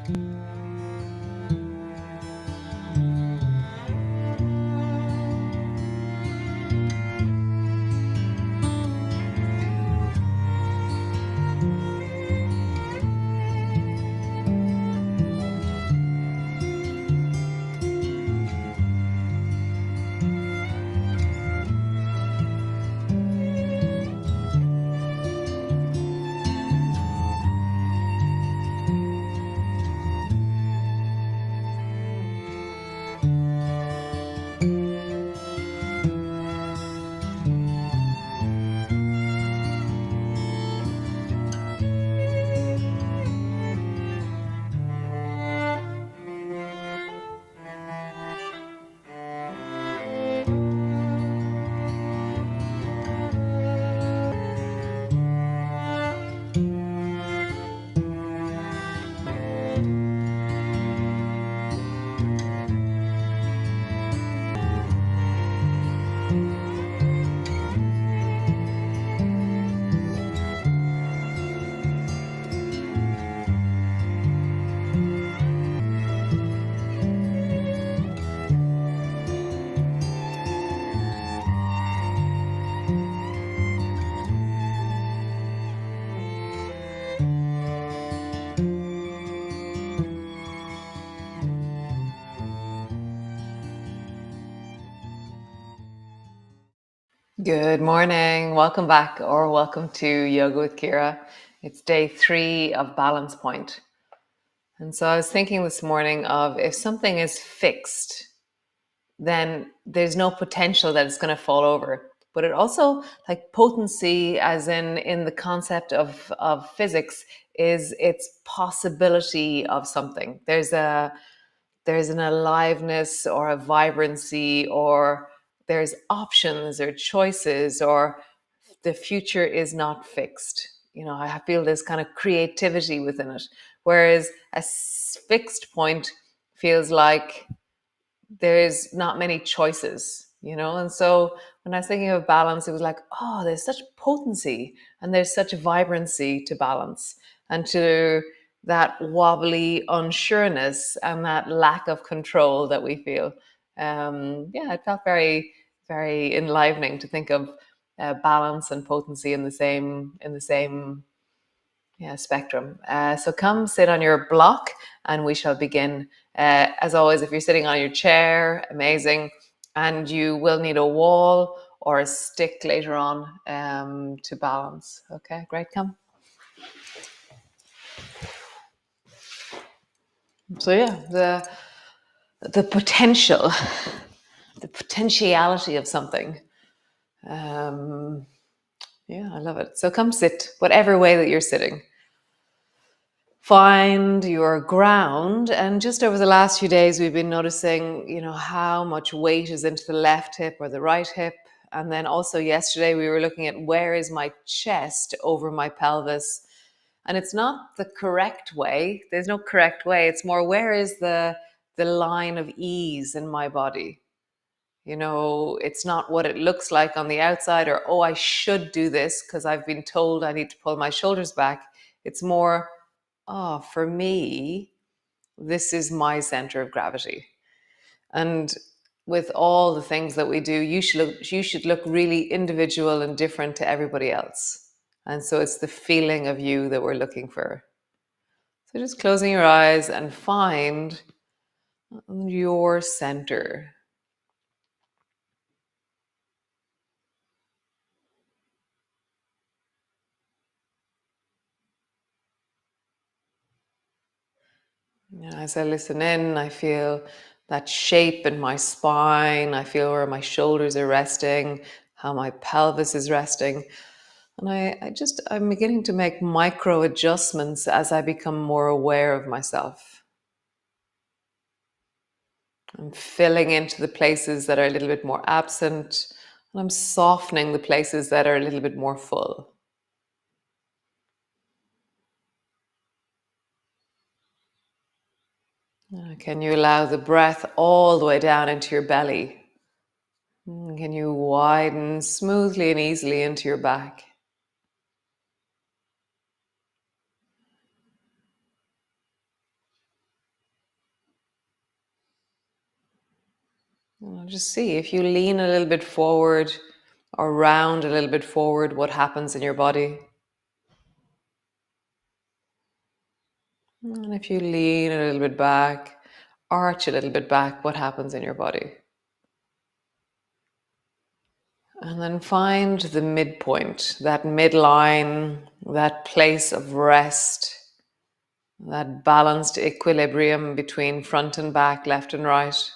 Good morning. Welcome back or welcome to Yoga with Ciara. It's day 3 of Balance Point. And so I was thinking this morning of if something is fixed, then there's no potential that it's going to fall over. But it also, like potency, as in the concept of physics, is its possibility of something. There's an aliveness or a vibrancy, or there's options or choices, or the future is not fixed. I feel this kind of creativity within it. Whereas a fixed point feels like there's not many choices. And so when I was thinking of balance, it was like, oh, there's such potency and there's such vibrancy to balance and to that wobbly unsureness and that lack of control that we feel. It felt very, very enlivening to think of balance and potency in the same spectrum. So come sit on your block and we shall begin. As always, if you're sitting on your chair, amazing. And you will need a wall or a stick later on to balance. Okay, great, come. So the potential, the potentiality of something. I love it. So come sit, whatever way that you're sitting. Find your ground. And just over the last few days, we've been noticing, how much weight is into the left hip or the right hip. And then also yesterday, we were looking at where is my chest over my pelvis. And it's not the correct way. There's no correct way. It's more, where is the line of ease in my body? It's not what it looks like on the outside, or, oh, I should do this because I've been told I need to pull my shoulders back. It's more, oh, for me, this is my center of gravity. And with all the things that we do, you should look really individual and different to everybody else. And so it's the feeling of you that we're looking for. So just closing your eyes and find your center. As I listen in, I feel that shape in my spine. I feel where my shoulders are resting, how my pelvis is resting. And I'm beginning to make micro adjustments as I become more aware of myself. I'm filling into the places that are a little bit more absent, and I'm softening the places that are a little bit more full. Can you allow the breath all the way down into your belly? Can you widen smoothly and easily into your back? Just see if you lean a little bit forward or round a little bit forward, what happens in your body. And if you lean a little bit back, arch a little bit back, what happens in your body? And then find the midpoint, that midline, that place of rest, that balanced equilibrium between front and back, left and right.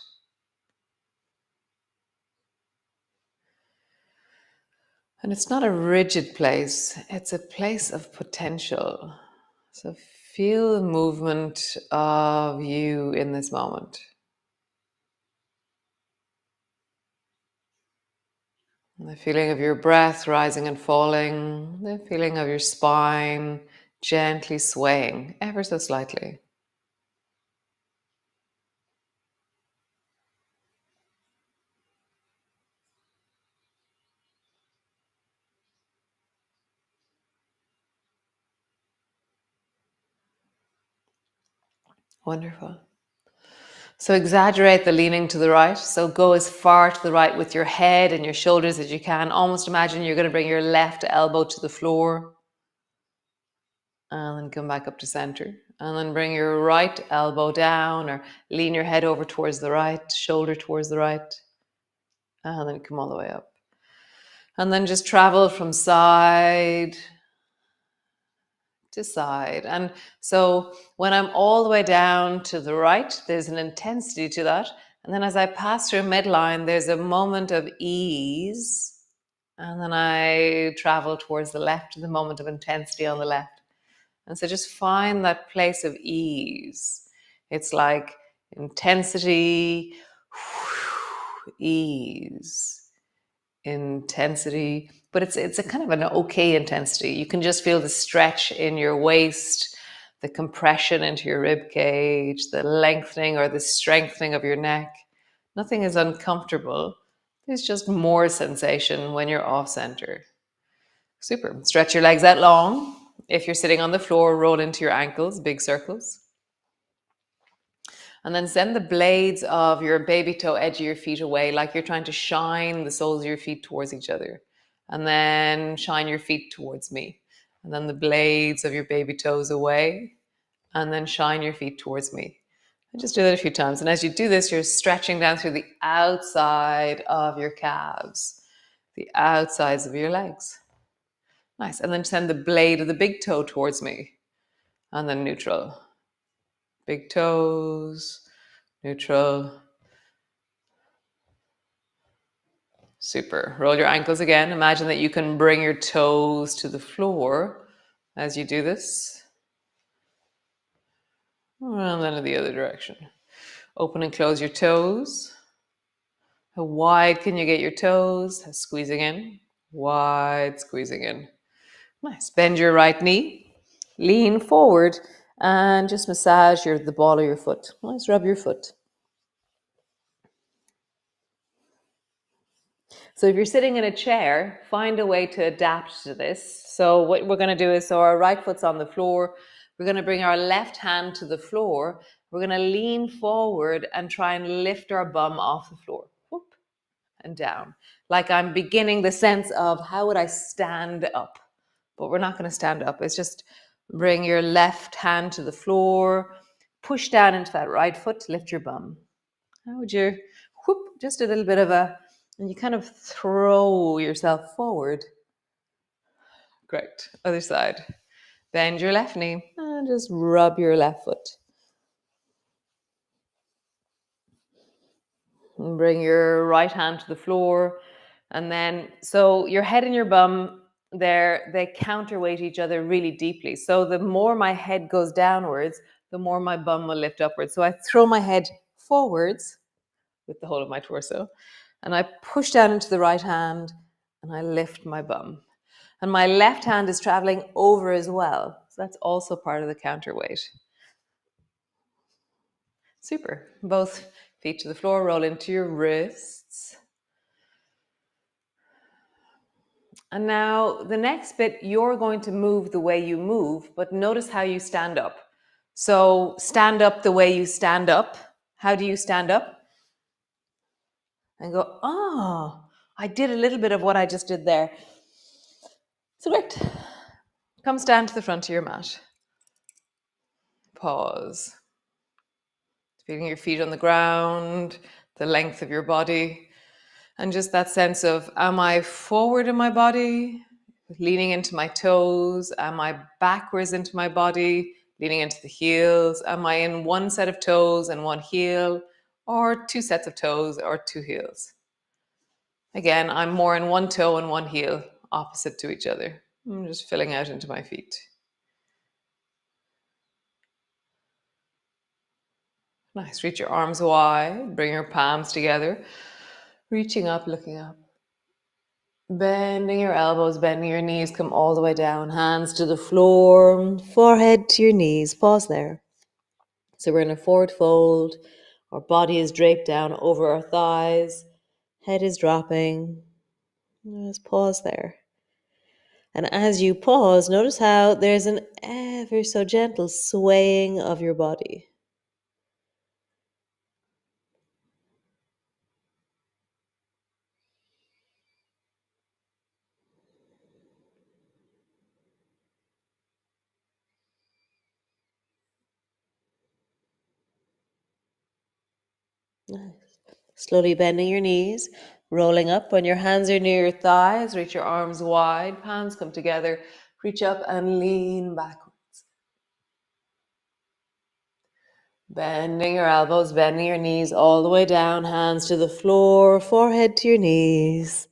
And it's not a rigid place, it's a place of potential. So feel the movement of you in this moment. The feeling of your breath rising and falling, the feeling of your spine gently swaying ever so slightly. Wonderful. So exaggerate the leaning to the right. So go as far to the right with your head and your shoulders as you can. Almost imagine you're going to bring your left elbow to the floor and then come back up to center. And then bring your right elbow down or lean your head over towards the right, shoulder towards the right. And then come all the way up. And then just travel from side to side. And so when I'm all the way down to the right, there's an intensity to that. And then as I pass through midline, there's a moment of ease. And then I travel towards the left, the moment of intensity on the left. And so just find that place of ease. It's like intensity, ease, intensity, but it's a kind of an okay intensity. You can just feel the stretch in your waist, the compression into your rib cage, the lengthening or the strengthening of your neck. Nothing is uncomfortable. There's just more sensation when you're off center. Super. Stretch your legs out long. If you're sitting on the floor, roll into your ankles, big circles. And then send the blades of your baby toe edge of your feet away, like you're trying to shine the soles of your feet towards each other. And then shine your feet towards me. And then the blades of your baby toes away. And then shine your feet towards me. And just do that a few times. And as you do this, you're stretching down through the outside of your calves, the outsides of your legs. Nice. And then send the blade of the big toe towards me. And then neutral. Big toes, neutral. Super. Roll your ankles again. Imagine that you can bring your toes to the floor as you do this. And then in the other direction. Open and close your toes. How wide can you get your toes? Squeezing in. Wide, squeezing in. Nice. Bend your right knee. Lean forward and just massage the ball of your foot. Let's rub your foot. So if you're sitting in a chair, find a way to adapt to this. So what we're going to do is, so our right foot's on the floor. We're going to bring our left hand to the floor. We're going to lean forward and try and lift our bum off the floor. Whoop, and down. Like I'm beginning the sense of how would I stand up? But we're not going to stand up. It's just bring your left hand to the floor. Push down into that right foot. Lift your bum. How would you, whoop, just a little bit of a, and you kind of throw yourself forward. Great. Other side. Bend your left knee and just rub your left foot. And bring your right hand to the floor. And then, so your head and your bum, they counterweight each other really deeply. So the more my head goes downwards, the more my bum will lift upwards. So I throw my head forwards with the whole of my torso. And I push down into the right hand and I lift my bum. And my left hand is traveling over as well. So that's also part of the counterweight. Super. Both feet to the floor, roll into your wrists. And now the next bit, you're going to move the way you move, but notice how you stand up. So stand up the way you stand up. How do you stand up? and go, oh, I did a little bit of what I just did there. So great. Come stand to the front of your mat. Pause. Feeling your feet on the ground, the length of your body, and just that sense of, am I forward in my body, leaning into my toes? Am I backwards into my body, leaning into the heels? Am I in one set of toes and one heel, or two sets of toes or two heels? Again, I'm more in one toe and one heel, opposite to each other. I'm just filling out into my feet. Nice. Reach your arms wide, bring your palms together, reaching up, looking up. Bending your elbows, bending your knees, come all the way down. Hands to the floor, forehead to your knees. Pause there. So we're in a forward fold. Our body is draped down over our thighs. Head is dropping. Just pause there. And as you pause, notice how there's an ever so gentle swaying of your body. Nice. Slowly bending your knees, rolling up. When your hands are near your thighs, reach your arms wide, palms come together, reach up and lean backwards. Bending your elbows, bending your knees all the way down, hands to the floor, forehead to your knees,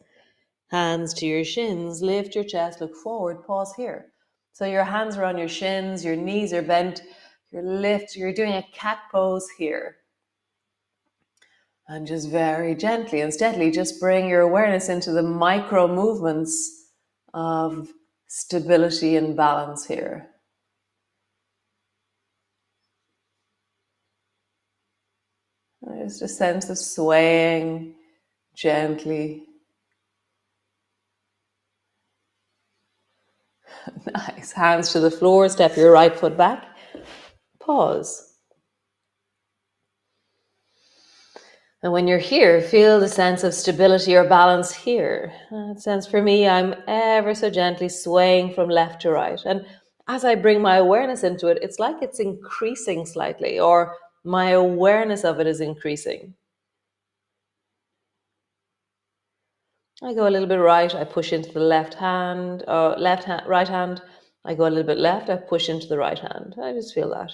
hands to your shins, lift your chest, look forward, pause here. So your hands are on your shins, your knees are bent, you're doing a cat pose here. And just very gently and steadily, just bring your awareness into the micro movements of stability and balance here. There's a sense of swaying gently. Nice. Hands to the floor, step your right foot back. Pause. And when you're here, feel the sense of stability or balance here. That sense for me, I'm ever so gently swaying from left to right. And as I bring my awareness into it, it's like it's increasing slightly, or my awareness of it is increasing. I go a little bit right, I push into the right hand. I go a little bit left, I push into the right hand. I just feel that.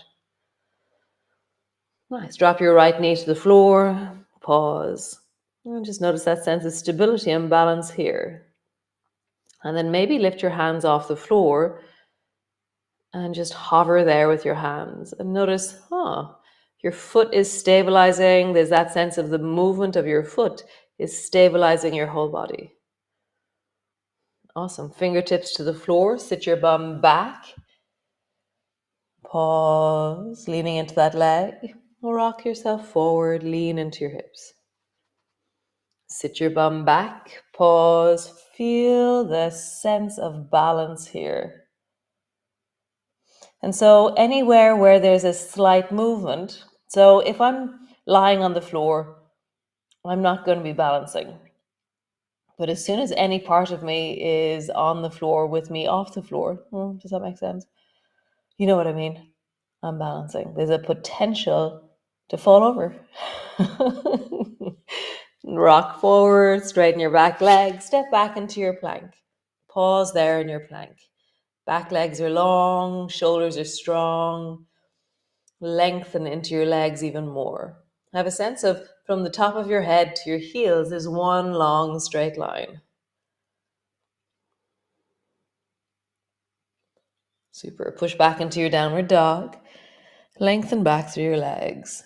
Nice. Drop your right knee to the floor. Pause. And just notice that sense of stability and balance here. And then maybe lift your hands off the floor and just hover there with your hands. And notice, your foot is stabilizing. There's that sense of the movement of your foot is stabilizing your whole body. Awesome. Fingertips to the floor. Sit your bum back. Pause. Leaning into that leg. Rock yourself forward. Lean into your hips. Sit your bum back, pause, feel the sense of balance here. And so anywhere where there's a slight movement, so if I'm lying on the floor, I'm not going to be balancing. But as soon as any part of me is on the floor with me off the floor, does that make sense? You know what I mean? I'm balancing. There's a potential to fall over. Rock forward, straighten your back leg, step back into your plank. Pause there in your plank. Back legs are long, shoulders are strong. Lengthen into your legs even more. Have a sense of from the top of your head to your heels is one long straight line. Super. Push back into your downward dog. Lengthen back through your legs.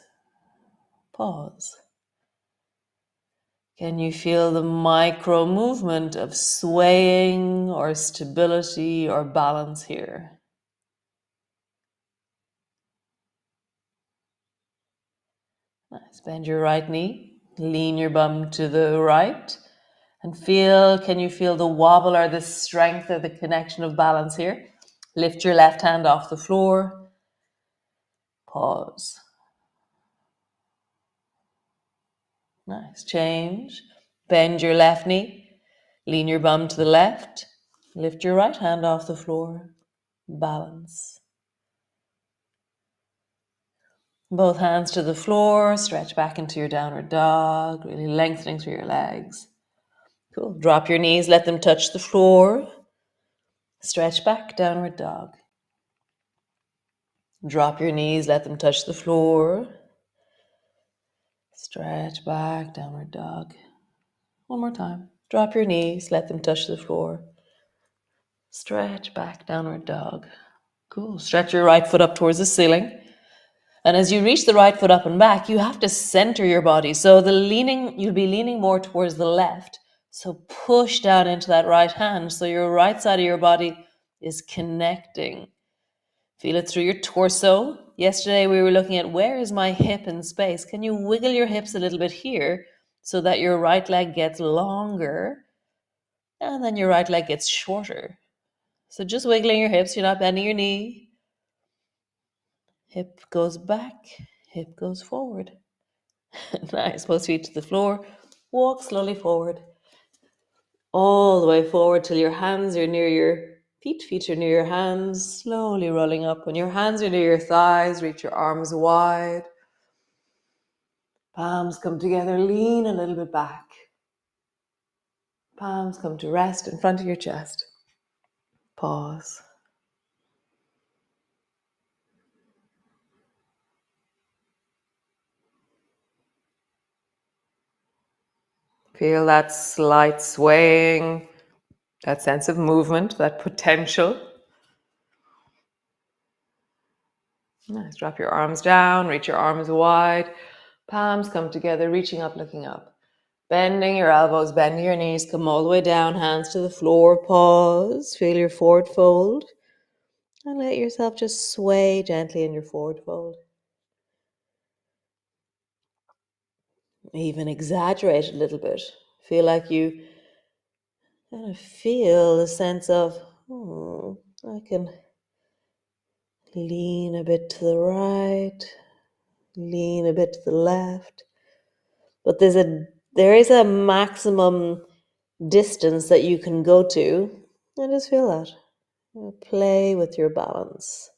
Pause. Can you feel the micro movement of swaying or stability or balance here? Nice. Bend your right knee. Lean your bum to the right. And can you feel the wobble or the strength or the connection of balance here? Lift your left hand off the floor. Pause. Nice. Change. Bend your left knee. Lean your bum to the left. Lift your right hand off the floor. Balance. Both hands to the floor. Stretch back into your downward dog, really lengthening through your legs. Cool. Drop your knees. Let them touch the floor. Stretch back, downward dog. Drop your knees. Let them touch the floor. Stretch back, downward dog. One more time. Drop your knees. Let them touch the floor. Stretch back, downward dog. Cool. Stretch your right foot up towards the ceiling. And as you reach the right foot up and back, you have to center your body. So you'll be leaning more towards the left. So push down into that right hand so your right side of your body is connecting. Feel it through your torso. Yesterday we were looking at where is my hip in space. Can you wiggle your hips a little bit here so that your right leg gets longer and then your right leg gets shorter? So just wiggling your hips, you're not bending your knee. Hip goes back, hip goes forward. Nice. Both feet to the floor. Walk slowly forward. All the way forward till your hands are near your feet. Feet are near your hands. Slowly rolling up. When your hands are near your thighs, reach your arms wide. Palms come together. Lean a little bit back. Palms come to rest in front of your chest. Pause. Feel that slight swaying, that sense of movement, that potential. Nice. Drop your arms down, reach your arms wide. Palms come together, reaching up, looking up. Bending your elbows, bending your knees, come all the way down, hands to the floor, pause, feel your forward fold, and let yourself just sway gently in your forward fold. Even exaggerate a little bit. Feel like you kind of feel the sense of, I can lean a bit to the right, lean a bit to the left. But there is a maximum distance that you can go to, and just feel that. Play with your balance.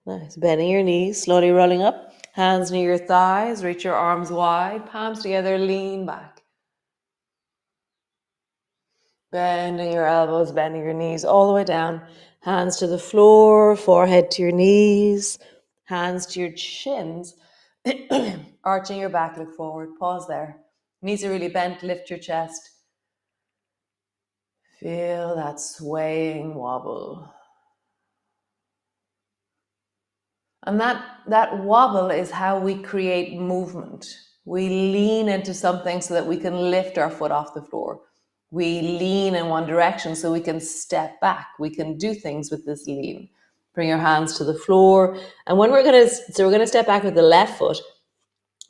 Nice. Bending your knees, slowly rolling up. Hands near your thighs, reach your arms wide, palms together, lean back. Bending your elbows, bending your knees all the way down. Hands to the floor, forehead to your knees, hands to your shins. Arching your back, look forward. Pause there. Knees are really bent, lift your chest. Feel that swaying wobble. And that wobble is how we create movement. We lean into something so that we can lift our foot off the floor. We lean in one direction so we can step back. We can do things with this lean. Bring your hands to the floor. And when we're going to step back with the left foot.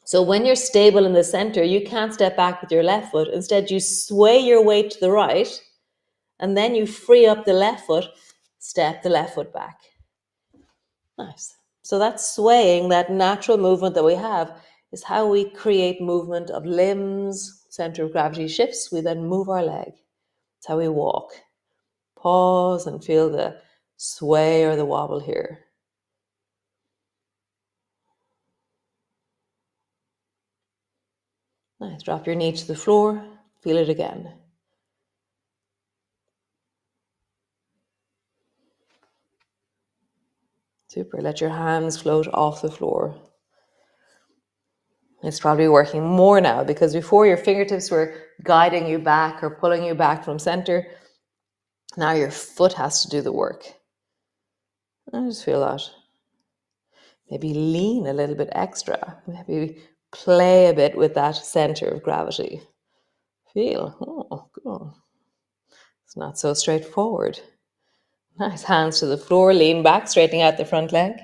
So when you're stable in the center, you can't step back with your left foot. Instead, you sway your weight to the right, and then you free up the left foot, step the left foot back. Nice. So that swaying, that natural movement that we have, is how we create movement of limbs. Center of gravity shifts, we then move our leg. It's how we walk. Pause and feel the sway or the wobble here. Nice. Drop your knee to the floor. Feel it again. Super. Let your hands float off the floor. It's probably working more now because before your fingertips were guiding you back or pulling you back from center. Now your foot has to do the work. I just feel that. Maybe lean a little bit extra. Maybe play a bit with that center of gravity. Feel, cool. It's not so straightforward. Nice. Hands to the floor, lean back, straightening out the front leg.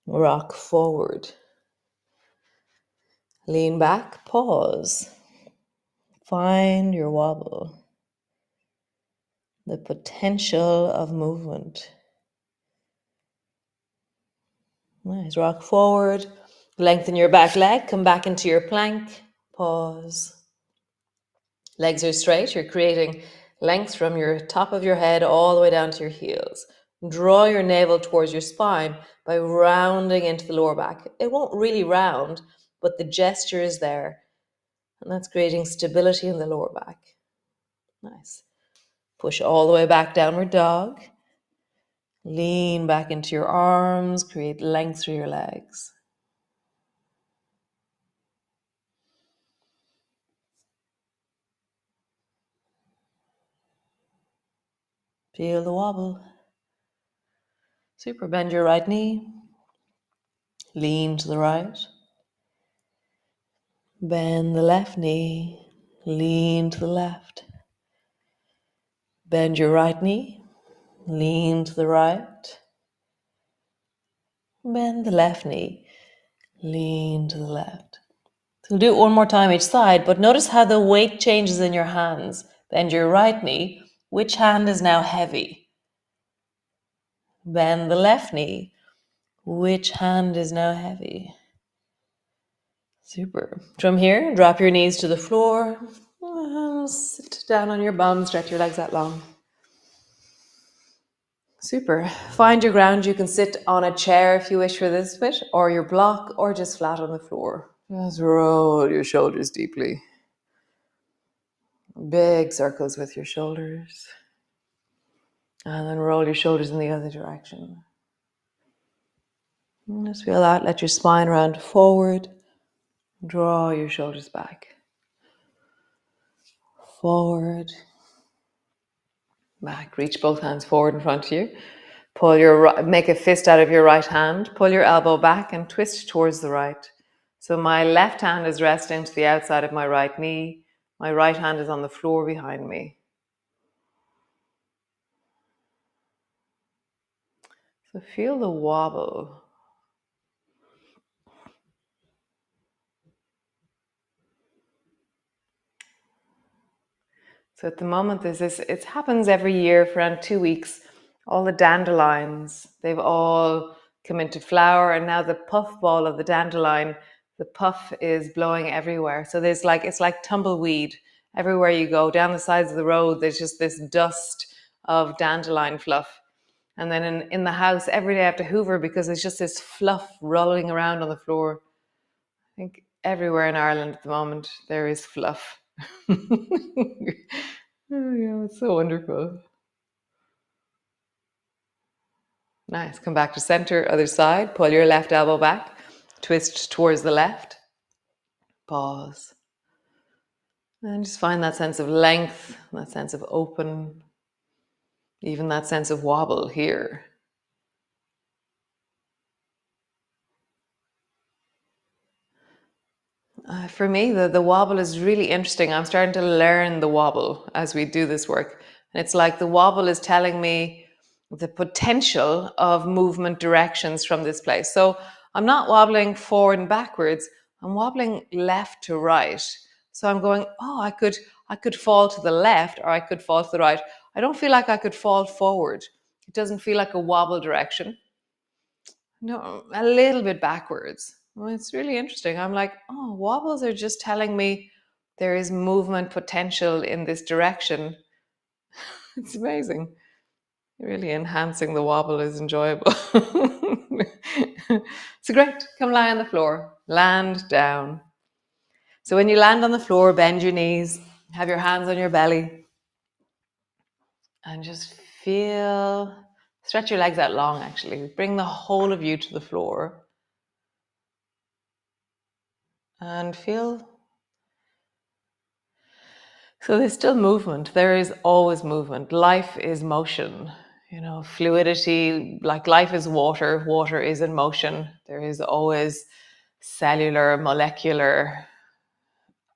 Rock forward. Lean back, pause. Find your wobble. The potential of movement. Nice. Rock forward. Lengthen your back leg. Come back into your plank. Pause. Legs are straight. You're creating length from your top of your head all the way down to your heels. Draw your navel towards your spine by rounding into the lower back. It won't really round, but the gesture is there. And that's creating stability in the lower back. Nice. Push all the way back, downward dog. Lean back into your arms. Create length through your legs. Feel the wobble. Super. Bend your right knee. Lean to the right. Bend the left knee. Lean to the left. Bend your right knee. Lean to the right. Bend the left knee. Lean to the left. So we'll do it one more time each side, but notice how the weight changes in your hands. Bend your right knee. Which hand is now heavy? Bend the left knee. Which hand is now heavy? Super. From here, drop your knees to the floor. Sit down on your bum, stretch your legs out long. Super. Find your ground. You can sit on a chair if you wish for this bit, or your block, or just flat on the floor. Just roll your shoulders deeply. Big circles with your shoulders. And then roll your shoulders in the other direction. And just feel that. Let your spine round forward. Draw your shoulders back. Forward. Back. Reach both hands forward in front of you. Make a fist out of your right hand. Pull your elbow back and twist towards the right. So my left hand is resting to the outside of my right knee. My right hand is on the floor behind me. So feel the wobble. So at the moment, it happens every year for around 2 weeks. All the dandelions, they've all come into flower, and now the puff ball of the dandelion, the puff is blowing everywhere. So it's like tumbleweed everywhere you go. Down the sides of the road, there's just this dust of dandelion fluff. And then in the house, every day I have to hoover because there's just this fluff rolling around on the floor. I think everywhere in Ireland at the moment, there is fluff. Oh, yeah, it's so wonderful. Nice. Come back to center, other side. Pull your left elbow back. Twist towards the left. Pause. And just find that sense of length, that sense of open, even that sense of wobble here. For me, the wobble is really interesting. I'm starting to learn the wobble as we do this work. And it's like the wobble is telling me the potential of movement directions from this place. So I'm not wobbling forward and backwards. I'm wobbling left to right. So I'm going, oh, I could fall to the left or I could fall to the right. I don't feel like I could fall forward. It doesn't feel like a wobble direction. No, a little bit backwards. Well, it's really interesting. I'm like, oh, wobbles are just telling me there is movement potential in this direction. It's amazing. Really enhancing the wobble is enjoyable. So great. Come lie on the floor. Land down. So when you land on the floor, bend your knees, have your hands on your belly, and just stretch your legs out long actually. Bring the whole of you to the floor. And feel. So there's still movement. There is always movement. Life is motion. Fluidity, like life is water. Water is in motion. There is always cellular, molecular,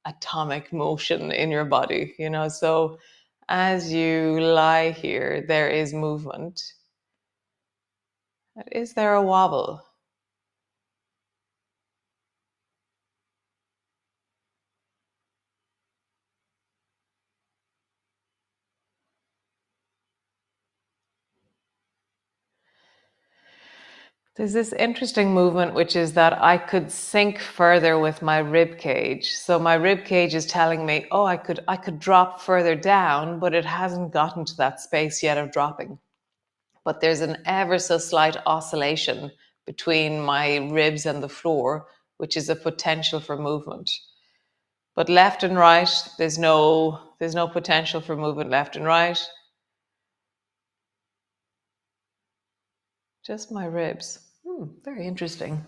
atomic motion in your body. So as you lie here, there is movement. Is there a wobble? There's this interesting movement, which is that I could sink further with my rib cage. So my rib cage is telling me, oh, I could drop further down, but it hasn't gotten to that space yet of dropping. But there's an ever so slight oscillation between my ribs and the floor, which is a potential for movement. But left and right, there's no potential for movement left and right. Just my ribs. Very interesting.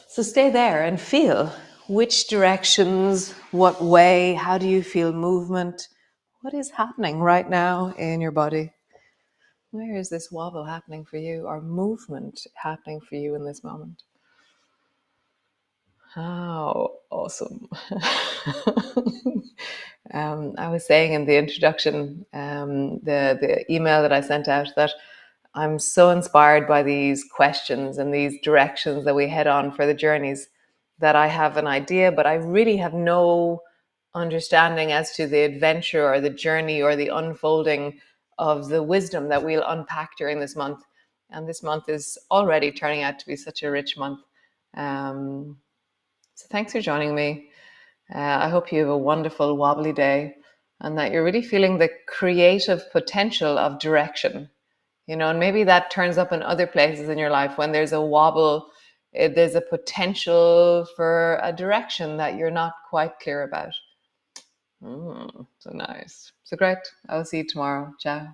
So stay there and feel which directions, what way, how do you feel movement? What is happening right now in your body? Where is this wobble happening for you, or movement happening for you in this moment? How awesome. I was saying in the introduction, the email that I sent out, that I'm so inspired by these questions and these directions that we head on for the journeys, that I have an idea, but I really have no understanding as to the adventure or the journey or the unfolding of the wisdom that we'll unpack during this month. And this month is already turning out to be such a rich month. So thanks for joining me. I hope you have a wonderful wobbly day, and that you're really feeling the creative potential of direction. And maybe that turns up in other places in your life. When there's a wobble, there's a potential for a direction that you're not quite clear about. So nice. So great. I'll see you tomorrow. Ciao.